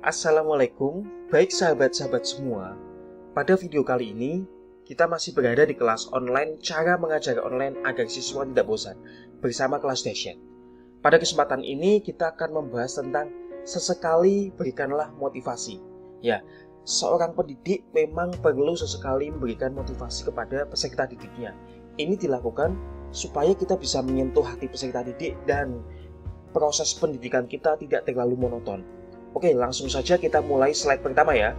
Assalamualaikum, baik sahabat-sahabat semua. Pada video kali ini, kita masih berada di kelas online cara mengajar online agar siswa tidak bosan bersama kelas dahsyat. Pada kesempatan ini, kita akan membahas tentang sesekali berikanlah motivasi. Ya, seorang pendidik memang perlu sesekali memberikan motivasi kepada peserta didiknya. Ini dilakukan supaya kita bisa menyentuh hati peserta didik dan proses pendidikan kita tidak terlalu monoton. Oke, langsung saja kita mulai slide pertama ya.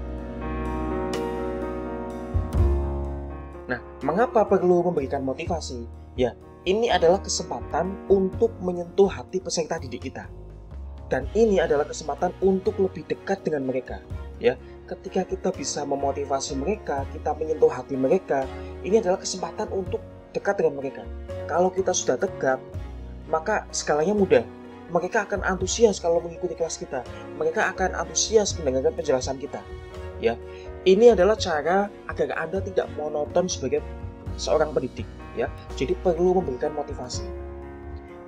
Nah, mengapa perlu memberikan motivasi? Ya, ini adalah kesempatan untuk menyentuh hati peserta didik kita. Dan ini adalah kesempatan untuk lebih dekat dengan mereka. Ya, ketika kita bisa memotivasi mereka, kita menyentuh hati mereka, ini adalah kesempatan untuk dekat dengan mereka. Kalau kita sudah dekat, maka skalanya mudah. Mereka akan antusias kalau mengikuti kelas kita. Mereka akan antusias mendengarkan penjelasan kita. Ya, ini adalah cara agar Anda tidak monoton sebagai seorang pendidik. Ya, jadi perlu memberikan motivasi.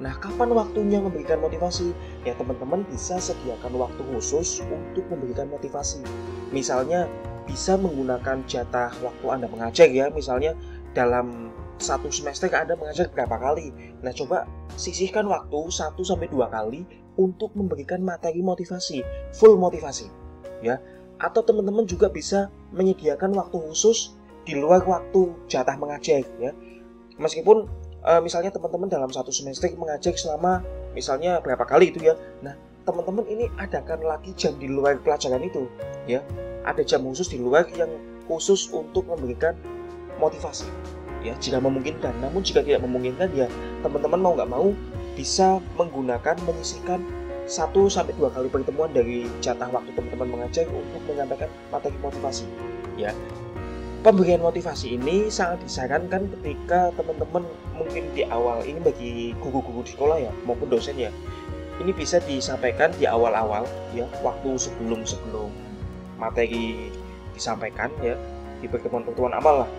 Nah, kapan waktunya memberikan motivasi? Ya, teman-teman bisa sediakan waktu khusus untuk memberikan motivasi. Misalnya, bisa menggunakan jatah waktu Anda mengajar ya. Misalnya, dalam satu semester Anda mengajar berapa kali. Nah, coba sisihkan waktu 1-2 kali untuk memberikan materi motivasi, full motivasi. Ya, atau teman-teman juga bisa menyediakan waktu khusus di luar waktu jatah mengajar ya. Meskipun misalnya teman-teman dalam satu semester mengajar selama misalnya berapa kali itu ya. Nah, teman-teman ini adakan lagi jam di luar pelajaran itu ya. Ada jam khusus di luar yang khusus untuk memberikan motivasi ya, jika memungkinkan. Namun jika tidak memungkinkan ya teman-teman mau nggak mau bisa menggunakan menyisihkan 1-2 kali pertemuan dari jatah waktu teman-teman mengajar untuk menyampaikan materi motivasi ya. Pemberian motivasi ini sangat disarankan ketika teman-teman mungkin di awal, ini bagi guru-guru di sekolah ya maupun dosen ya, ini bisa disampaikan di awal-awal ya, waktu sebelum materi disampaikan ya, di pertemuan-pertemuan awal lah.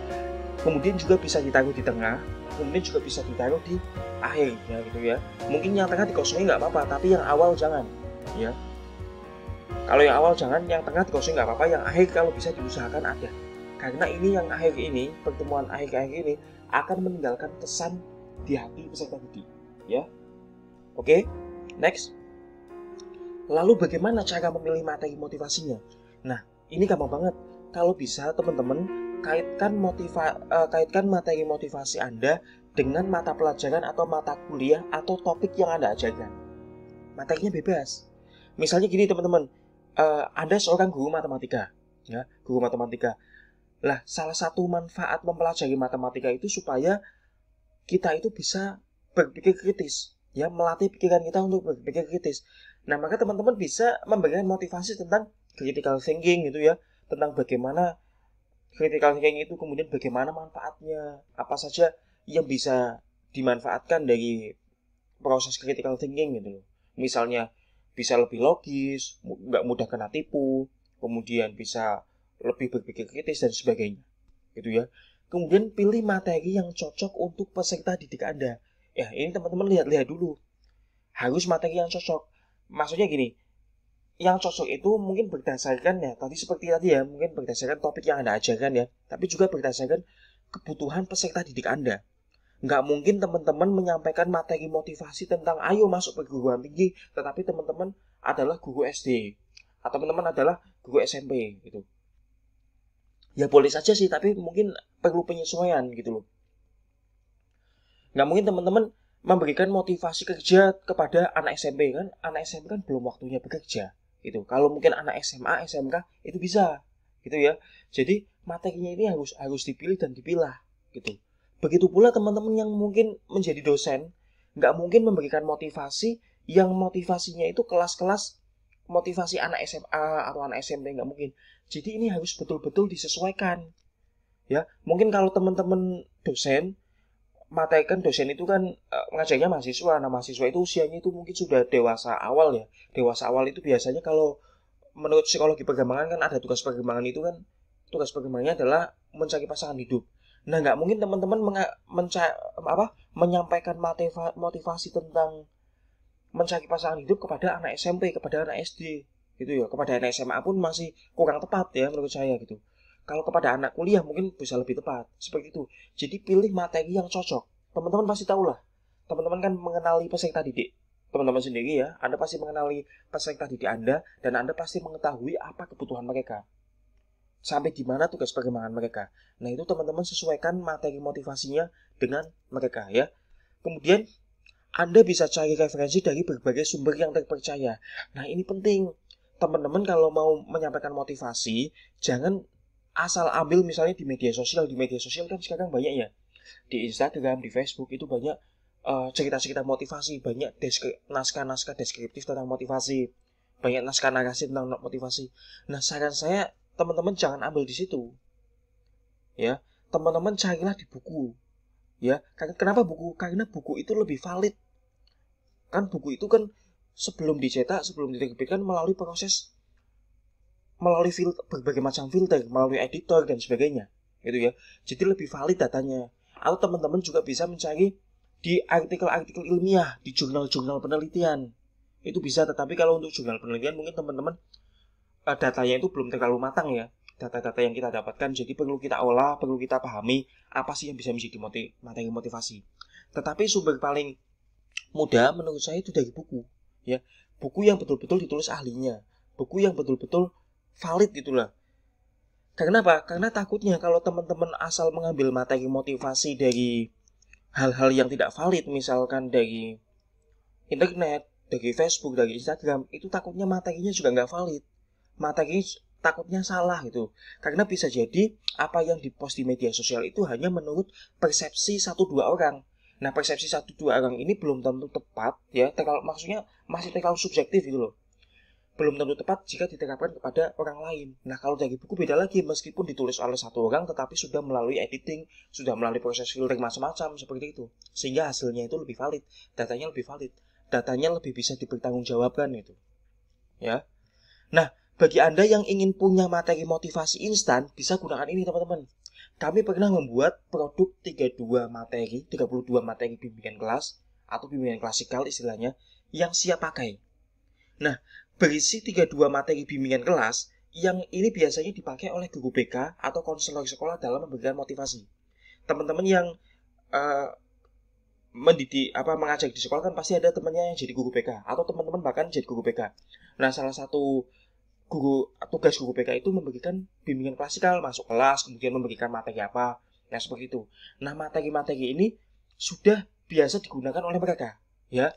Kemudian juga bisa ditaruh di tengah, kemudian juga bisa ditaruh di akhir ya gitu ya. Mungkin yang tengah dikosongin nggak apa-apa, tapi yang awal jangan ya. Kalau yang awal jangan, yang tengah dikosongin nggak apa-apa, yang akhir kalau bisa diusahakan ada. Karena ini yang akhir ini, pertemuan akhir-akhir ini akan meninggalkan kesan di hati peserta didik ya. Oke, next. Lalu bagaimana cara memilih materi motivasinya? Nah, ini gampang banget. Kalau bisa teman-teman kaitkan materi motivasi Anda dengan mata pelajaran atau mata kuliah atau topik yang Anda ajarkan. Materinya bebas. Misalnya gini teman-teman, Anda seorang guru matematika, ya, guru matematika. Lah, salah satu manfaat mempelajari matematika itu supaya kita itu bisa berpikir kritis, ya, melatih pikiran kita untuk berpikir kritis. Nah, maka teman-teman bisa memberikan motivasi tentang critical thinking gitu ya, tentang bagaimana critical thinking itu, kemudian bagaimana manfaatnya, apa saja yang bisa dimanfaatkan dari proses critical thinking gitu loh. Misalnya bisa lebih logis, nggak mudah kena tipu, kemudian bisa lebih berpikir kritis dan sebagainya gitu ya. Kemudian pilih materi yang cocok untuk peserta didik Anda. Ya, ini teman-teman lihat-lihat dulu. Harus materi yang cocok. Maksudnya gini, yang cocok itu mungkin berdasarkan ya, seperti tadi ya, mungkin berdasarkan topik yang Anda ajarkan ya, tapi juga berdasarkan kebutuhan peserta didik Anda. Nggak mungkin teman-teman menyampaikan materi motivasi tentang ayo masuk perguruan tinggi, tetapi teman-teman adalah guru SD, atau teman-teman adalah guru SMP gitu. Ya boleh saja sih, tapi mungkin perlu penyesuaian gitu loh. Nggak mungkin teman-teman memberikan motivasi kerja kepada anak SMP kan, anak SMP kan belum waktunya bekerja gitu. Kalau mungkin anak SMA, SMK itu bisa gitu ya. Jadi materinya ini harus dipilih dan dipilah gitu. Begitu pula teman-teman yang mungkin menjadi dosen, nggak mungkin memberikan motivasi yang motivasinya itu kelas-kelas motivasi anak SMA atau anak SMP, nggak mungkin. Jadi ini harus betul-betul disesuaikan ya. Mungkin kalau teman-teman dosen, materi kan dosen itu kan ngajarnya mahasiswa. Nah, mahasiswa itu usianya itu mungkin sudah dewasa awal ya. Dewasa awal itu biasanya kalau menurut psikologi perkembangan kan ada tugas perkembangan itu kan, tugas perkembangannya adalah mencari pasangan hidup. Nah, nggak mungkin teman-teman menyampaikan motivasi tentang mencari pasangan hidup kepada anak SMP, kepada anak SD, gitu ya. Kepada anak SMA pun masih kurang tepat ya menurut saya gitu. Kalau kepada anak kuliah mungkin bisa lebih tepat, seperti itu. Jadi pilih materi yang cocok. Teman-teman pasti tahu lah. Teman-teman kan mengenali peserta didik teman-teman sendiri ya. Anda pasti mengenali peserta didik Anda dan Anda pasti mengetahui apa kebutuhan mereka. Sampai di mana tugas perkembangan mereka. Nah, itu teman-teman sesuaikan materi motivasinya dengan mereka ya. Kemudian Anda bisa cari referensi dari berbagai sumber yang terpercaya. Nah, ini penting. Teman-teman kalau mau menyampaikan motivasi, jangan asal ambil misalnya di media sosial. Di media sosial kan sekarang banyak ya. Di Instagram, di Facebook itu banyak cerita-cerita motivasi, banyak naskah-naskah deskriptif tentang motivasi, banyak naskah narasi tentang motivasi. Nah, saran saya teman-teman jangan ambil di situ, ya. Teman-teman carilah di buku, ya. Kenapa buku? Karena buku itu lebih valid. Kan buku itu kan sebelum dicetak, sebelum diterbitkan melalui proses, melalui berbagai macam filter, melalui editor dan sebagainya, gitu ya. Jadi lebih valid datanya. Atau teman-teman juga bisa mencari di artikel-artikel ilmiah, di jurnal-jurnal penelitian. Itu bisa, tetapi kalau untuk jurnal penelitian mungkin teman-teman datanya itu belum terlalu matang ya. Data-data yang kita dapatkan, jadi perlu kita olah, perlu kita pahami apa sih yang bisa menjadi materi motivasi. Tetapi sumber paling mudah menurut saya itu dari buku, ya. Buku yang betul-betul ditulis ahlinya, buku yang betul-betul valid gitulah. Karena apa? Karena takutnya kalau teman-teman asal mengambil materi motivasi dari hal-hal yang tidak valid, misalkan dari internet, dari Facebook, dari Instagram, itu takutnya materinya juga nggak valid. Materi takutnya salah gitu. Karena bisa jadi apa yang dipost di media sosial itu hanya menurut persepsi 1-2 orang. Nah, persepsi 1-2 orang ini belum tentu tepat ya. Maksudnya masih terlalu subjektif gitu loh. Belum tentu tepat jika diterapkan kepada orang lain. Nah, kalau dari buku beda lagi, meskipun ditulis oleh satu orang tetapi sudah melalui editing, sudah melalui proses filter macam-macam seperti itu. Sehingga hasilnya itu lebih valid, datanya lebih valid, datanya lebih bisa dipertanggungjawabkan itu. Ya. Nah, bagi Anda yang ingin punya materi motivasi instan, bisa gunakan ini teman-teman. Kami pernah membuat produk 32 materi bimbingan kelas atau bimbingan klasikal istilahnya yang siap pakai. Nah, berisi 32 materi bimbingan kelas yang ini biasanya dipakai oleh guru BK atau konselor sekolah dalam memberikan motivasi. Teman-teman yang mengajar di sekolah kan pasti ada temannya yang jadi guru BK atau teman-teman bahkan jadi guru BK. Nah, salah satu tugas guru BK itu memberikan bimbingan klasikal, masuk kelas, kemudian memberikan materi apa, nah seperti itu. Nah, materi-materi ini sudah biasa digunakan oleh mereka, ya.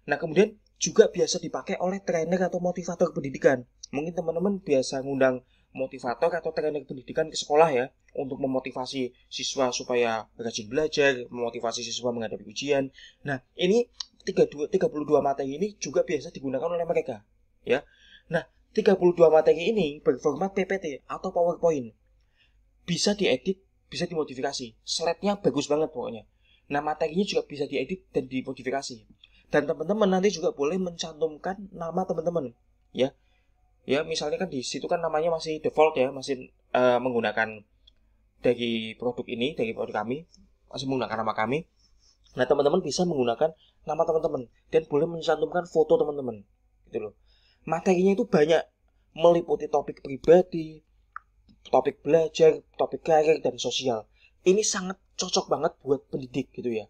Nah, kemudian juga biasa dipakai oleh trainer atau motivator pendidikan. Mungkin teman-teman biasa ngundang motivator atau trainer pendidikan ke sekolah ya, untuk memotivasi siswa supaya rajin belajar, memotivasi siswa menghadapi ujian. Nah, ini 32 materi ini juga biasa digunakan oleh mereka, ya. Nah, 32 materi ini berformat PPT atau PowerPoint. Bisa diedit, bisa dimodifikasi. Slide-nya bagus banget pokoknya. Nah, materinya juga bisa diedit dan dimodifikasi. Dan teman-teman nanti juga boleh mencantumkan nama teman-teman, ya. Ya, misalnya kan di situ kan namanya masih default ya, masih menggunakan dari produk ini, dari produk kami, masih menggunakan nama kami. Nah, teman-teman bisa menggunakan nama teman-teman dan boleh mencantumkan foto teman-teman, gitu loh. Materinya itu banyak, meliputi topik pribadi, topik belajar, topik karir, dan sosial. Ini sangat cocok banget buat pendidik gitu ya.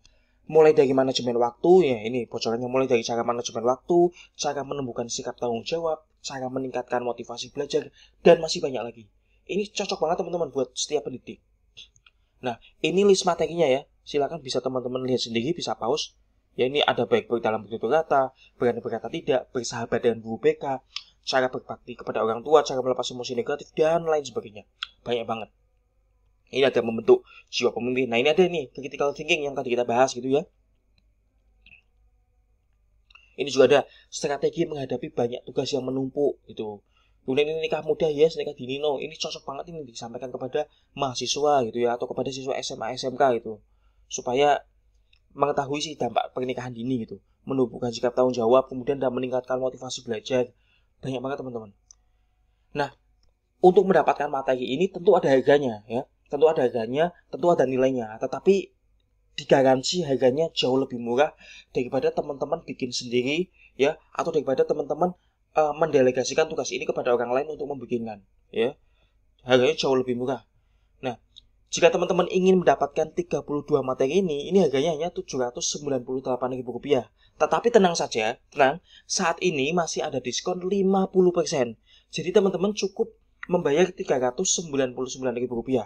Mulai dari manajemen waktu, ya ini bocorannya, mulai dari cara manajemen waktu, cara menemukan sikap tanggung jawab, cara meningkatkan motivasi belajar, dan masih banyak lagi. Ini cocok banget teman-teman buat setiap pendidik. Nah, ini list materinya ya. Silakan bisa teman-teman lihat sendiri, bisa pause. Ya, ini ada baik dalam bentuk kata, berani berkata tidak, bersahabat dengan guru BK, cara berbakti kepada orang tua, cara melepas emosi negatif, dan lain sebagainya. Banyak banget. Ini ada membentuk jiwa pemimpin. Nah, ini ada nih, critical thinking yang tadi kita bahas gitu ya. Ini juga ada strategi menghadapi banyak tugas yang menumpuk gitu. Kemudian ini nikah muda ya, nikah dini no. Ini cocok banget ini disampaikan kepada mahasiswa gitu ya, atau kepada siswa SMA SMK gitu. Supaya mengetahui sih dampak pernikahan dini gitu, menumbuhkan sikap tanggung jawab, kemudian dan meningkatkan motivasi belajar. Banyak banget teman-teman. Nah, untuk mendapatkan materi ini tentu ada harganya ya, tentu ada harganya, tentu ada nilainya. Tetapi digaransi harganya jauh lebih murah daripada teman-teman bikin sendiri ya, atau daripada teman-teman mendelegasikan tugas ini kepada orang lain untuk membikinkan, ya. Harganya jauh lebih murah. Nah, jika teman-teman ingin mendapatkan 32 materi ini harganya hanya Rp798.000. Tetapi tenang saja, saat ini masih ada diskon 50%. Jadi teman-teman cukup membayar Rp399.000.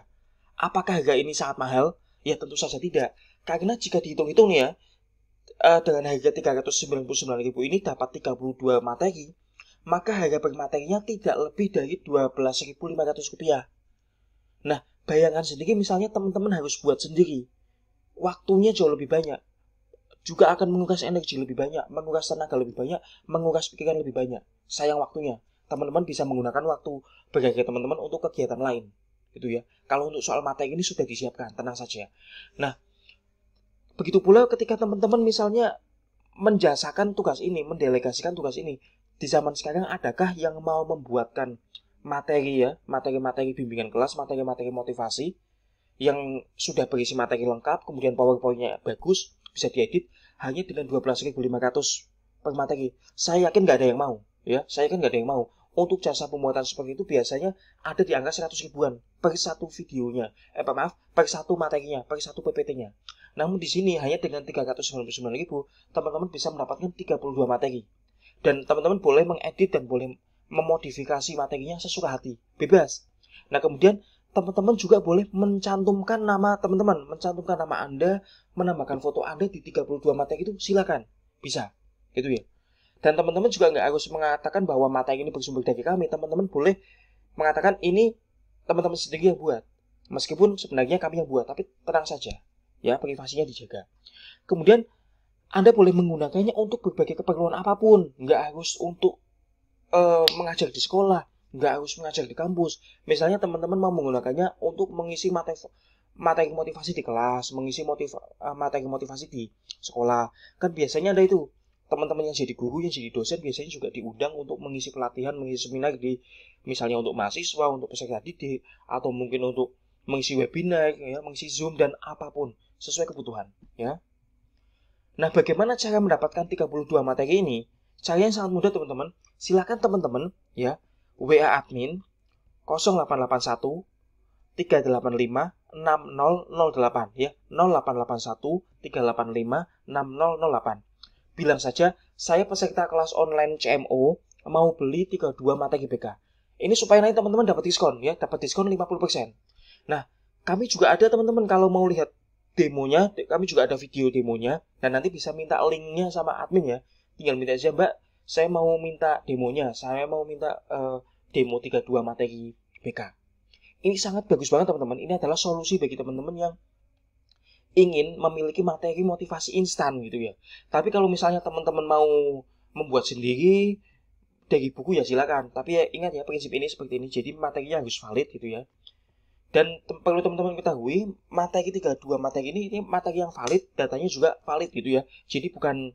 Apakah harga ini sangat mahal? Ya tentu saja tidak. Karena jika dihitung-hitung nih ya, dengan harga Rp399.000 ini dapat 32 materi, maka harga per materinya tidak lebih dari Rp12.500. Nah, bayangkan sendiri misalnya teman-teman harus buat sendiri. Waktunya jauh lebih banyak. Juga akan menguras energi lebih banyak, menguras tenaga lebih banyak, menguras pikiran lebih banyak. Sayang waktunya. Teman-teman bisa menggunakan waktu berharga teman-teman untuk kegiatan lain. Gitu ya. Kalau untuk soal materi ini sudah disiapkan, tenang saja. Nah, begitu pula ketika teman-teman misalnya menjasakan tugas ini, mendelegasikan tugas ini. Di zaman sekarang adakah yang mau membuatkan materi ya, materi-materi bimbingan kelas, materi-materi motivasi yang sudah berisi materi lengkap, kemudian PowerPoint-nya bagus, bisa diedit hanya dengan Rp12.500 per materi. Saya yakin nggak ada yang mau, ya. Saya yakin nggak ada yang mau. Untuk jasa pembuatan seperti itu biasanya ada di angka 100 ribuan per satu videonya. Per satu materinya, per satu PPT-nya. Namun di sini hanya dengan Rp399.000, teman-teman bisa mendapatkan 32 materi. Dan teman-teman boleh mengedit dan boleh memodifikasi materinya sesuka hati, bebas. Nah, kemudian teman-teman juga boleh mencantumkan nama teman-teman, mencantumkan nama Anda, menambahkan foto Anda di 32 materi itu, silakan. Bisa, gitu ya. Dan teman-teman juga nggak harus mengatakan bahwa materi ini bersumber dari kami. Teman-teman boleh mengatakan ini teman-teman sendiri yang buat. Meskipun sebenarnya kami yang buat, tapi tenang saja. Ya, privasinya dijaga. Kemudian Anda boleh menggunakannya untuk berbagai keperluan apapun. Nggak harus untuk mengajar di sekolah, nggak harus mengajar di kampus. Misalnya teman-teman mau menggunakannya untuk mengisi materi motivasi di kelas, mengisi materi motivasi di sekolah. Kan biasanya ada itu, teman-teman yang jadi guru, yang jadi dosen biasanya juga diundang untuk mengisi pelatihan, mengisi seminar di misalnya untuk mahasiswa, untuk peserta didik, atau mungkin untuk mengisi webinar, ya, mengisi Zoom dan apapun sesuai kebutuhan, ya. Nah, bagaimana cara mendapatkan 32 materi ini? Caranya sangat mudah, teman-teman. Silakan teman-teman ya WA admin 0881 385 6008 ya, 0881 385 6008. Bilang saja saya peserta kelas online CMO mau beli 32 materi BK. Ini supaya nanti teman-teman dapat diskon ya, dapat diskon 50%. Nah, kami juga ada teman-teman kalau mau lihat demonya, kami juga ada video demonya dan nanti bisa minta linknya sama admin ya. Tinggal minta aja, Mbak, saya mau minta demonya, saya mau minta demo 32 materi BK. Ini sangat bagus banget teman-teman. Ini adalah solusi bagi teman-teman yang ingin memiliki materi motivasi instan gitu ya. Tapi kalau misalnya teman-teman mau membuat sendiri dari buku ya silakan. Tapi ya ingat ya, prinsip ini seperti ini. Jadi materinya harus valid gitu ya. Dan perlu teman-teman ketahui, materi 32 materi ini materi yang valid, datanya juga valid gitu ya. Jadi bukan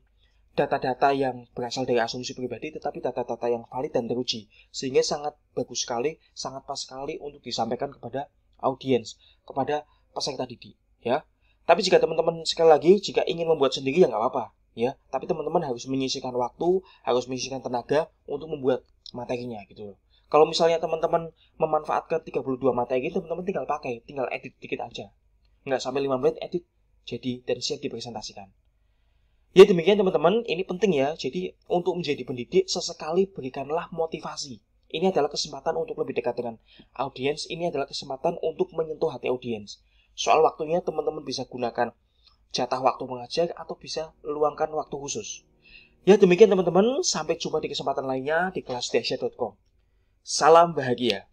data-data yang berasal dari asumsi pribadi, tetapi data-data yang valid dan teruji. Sehingga sangat bagus sekali, sangat pas sekali untuk disampaikan kepada audiens, kepada peserta didik, ya. Tapi jika teman-teman sekali lagi, jika ingin membuat sendiri ya nggak apa-apa, ya. Tapi teman-teman harus menyisihkan waktu, harus menyisihkan tenaga untuk membuat materinya, gitu. Kalau misalnya teman-teman memanfaatkan 32 materi, teman-teman tinggal pakai, tinggal edit dikit aja. Nggak sampai 5 menit edit, jadi dan siap dipresentasikan. Ya demikian teman-teman, ini penting ya. Jadi untuk menjadi pendidik sesekali berikanlah motivasi. Ini adalah kesempatan untuk lebih dekat dengan audiens. Ini adalah kesempatan untuk menyentuh hati audiens. Soal waktunya teman-teman bisa gunakan jatah waktu mengajar atau bisa luangkan waktu khusus. Ya demikian teman-teman, sampai jumpa di kesempatan lainnya di kelasdahsyat.com. Salam bahagia.